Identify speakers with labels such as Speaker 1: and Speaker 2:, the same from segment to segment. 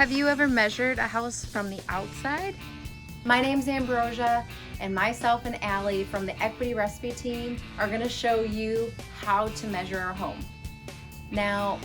Speaker 1: Have you ever measured a house from the outside? My name's Ambrosia, and myself and Ally from the Equity Recipe team are going to show you how to measure our home. Now,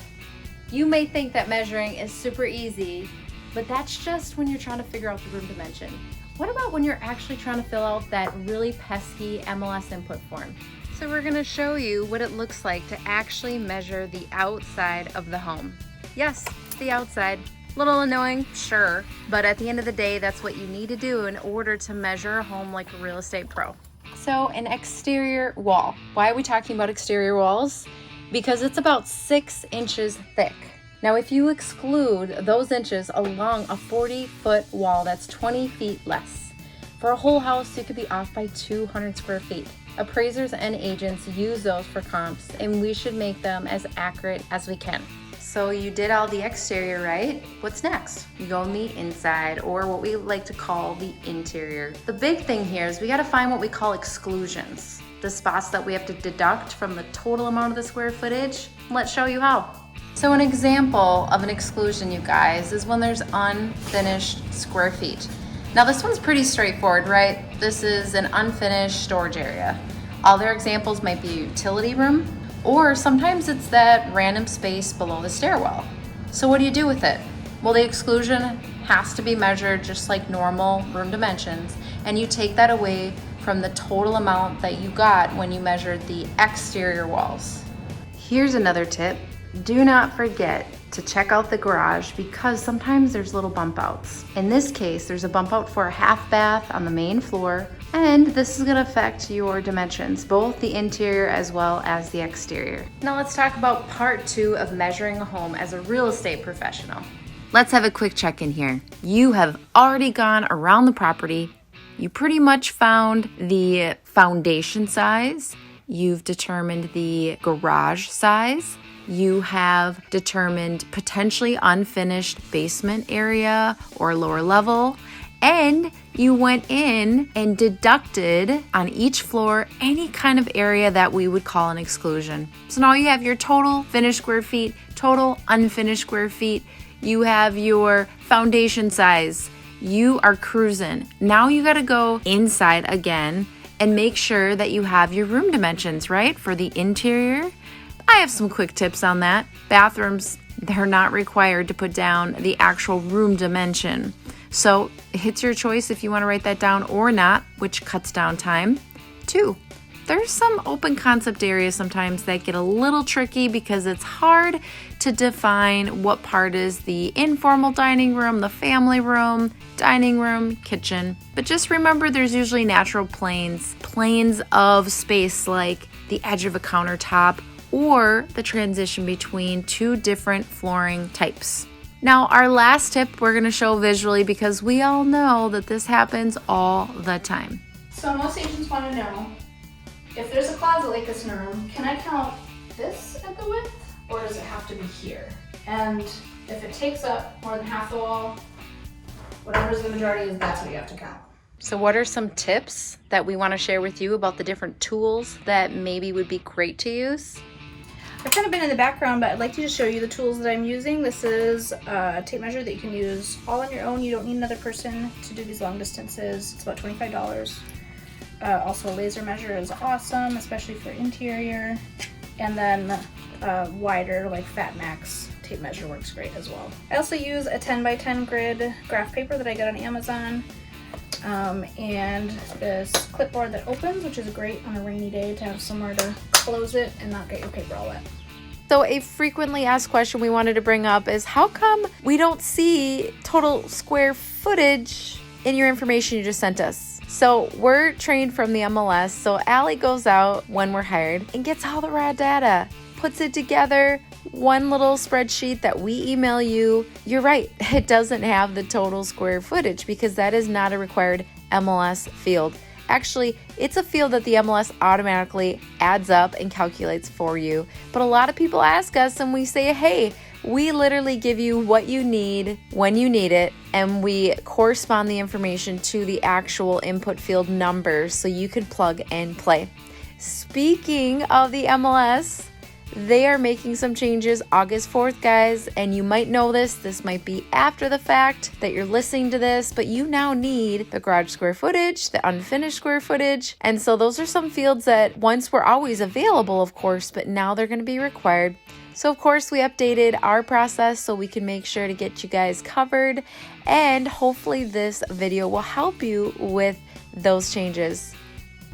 Speaker 1: you may think that measuring is super easy, but that's just when you're trying to figure out the room dimension. What about when you're actually trying to fill out that really pesky MLS input form? So we're going to show you what it looks like to actually measure the outside of the home. Yes, the outside. Little annoying, sure, but at the end of the day, that's what you need to do in order to measure a home like a real estate pro. So an exterior wall. Why are we talking about exterior walls? Because it's about 6 inches thick. Now, if you exclude those inches along a 40-foot wall, that's 20 feet less. For a whole house, you could be off by 200 square feet. Appraisers and agents use those for comps, and we should make them as accurate as we can. So you did all the exterior, right? What's next? You go on the inside, or what we like to call the interior. The big thing here is we gotta find what we call exclusions, the spots that we have to deduct from the total amount of the square footage. Let's show you how. So an example of an exclusion, you guys, is when there's unfinished square feet. Now this one's pretty straightforward, right? This is an unfinished storage area. Other examples might be a utility room, or sometimes it's that random space below the stairwell. So what do you do with it? Well, the exclusion has to be measured just like normal room dimensions, and you take that away from the total amount that you got when you measured the exterior walls. Here's another tip. Do not forget to check out the garage, because sometimes there's little bump outs. In this case, there's a bump out for a half bath on the main floor, and this is gonna affect your dimensions, both the interior as well as the exterior. Now let's talk about part 2 of measuring a home as a real estate professional. Let's have a quick check-in here. You have already gone around the property. You pretty much found the foundation size. You've determined the garage size. You have determined potentially unfinished basement area or lower level, and you went in and deducted on each floor any kind of area that we would call an exclusion. So now you have your total finished square feet, total unfinished square feet. You have your foundation size. You are cruising. Now you got to go inside again and make sure that you have your room dimensions, right? For the interior. I have some quick tips on that. Bathrooms, they're not required to put down the actual room dimension. So it's your choice if you want to write that down or not, which cuts down time. 2, there's some open concept areas sometimes that get a little tricky because it's hard to define what part is the informal dining room, the family room, dining room, kitchen. But just remember, there's usually natural planes of space, like the edge of a countertop or the transition between 2 different flooring types. Now, our last tip we're going to show visually, because we all know that this happens all the time.
Speaker 2: So most agents want to know, if there's a closet like this in a room, can I count this at the width, or does it have to be here? And if it takes up more than half the wall, whatever's the majority is, that's what you have to count.
Speaker 1: So what are some tips that we want to share with you about the different tools that maybe would be great to use?
Speaker 2: I've kind of been in the background, but I'd like to just show you the tools that I'm using. This is a tape measure that you can use all on your own. You don't need another person to do these long distances. It's about $25. Also, a laser measure is awesome, especially for interior. And then wider, like Fat Max tape measure works great as well. I also use a 10 by 10 grid graph paper that I got on Amazon. And this clipboard that opens, which is great on a rainy day to have somewhere to close it and not get your paper all wet.
Speaker 1: So a frequently asked question we wanted to bring up is, how come we don't see total square footage in your information you just sent us? So we're trained from the MLS, so Ally goes out when we're hired and gets all the raw data, puts it together, one little spreadsheet that we email you. You're right, it doesn't have the total square footage because that is not a required MLS field. Actually, it's a field that the MLS automatically adds up and calculates for you. But a lot of people ask us and we say, hey, we literally give you what you need when you need it, and we correspond the information to the actual input field numbers so you can plug and play. Speaking of the MLS, They are making some changes August 4th, guys, and you might know this might be after the fact that you're listening to this, but you now need the garage square footage, the unfinished square footage, and so those are some fields that once were always available, of course, but now they're going to be required. So of course we updated our process so we can make sure to get you guys covered, and hopefully this video will help you with those changes.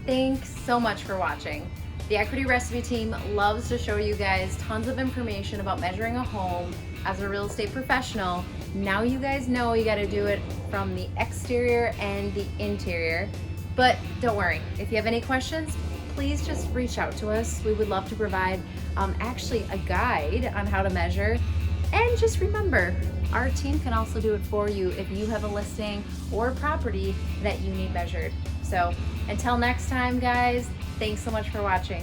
Speaker 1: Thanks so much for watching. The Equity Recipe team loves to show you guys tons of information about measuring a home as a real estate professional. Now you guys know you got to do it from the exterior and the interior. But don't worry, if you have any questions, please just reach out to us. We would love to provide actually a guide on how to measure. And just remember, our team can also do it for you if you have a listing or property that you need measured. So until next time, guys, thanks so much for watching.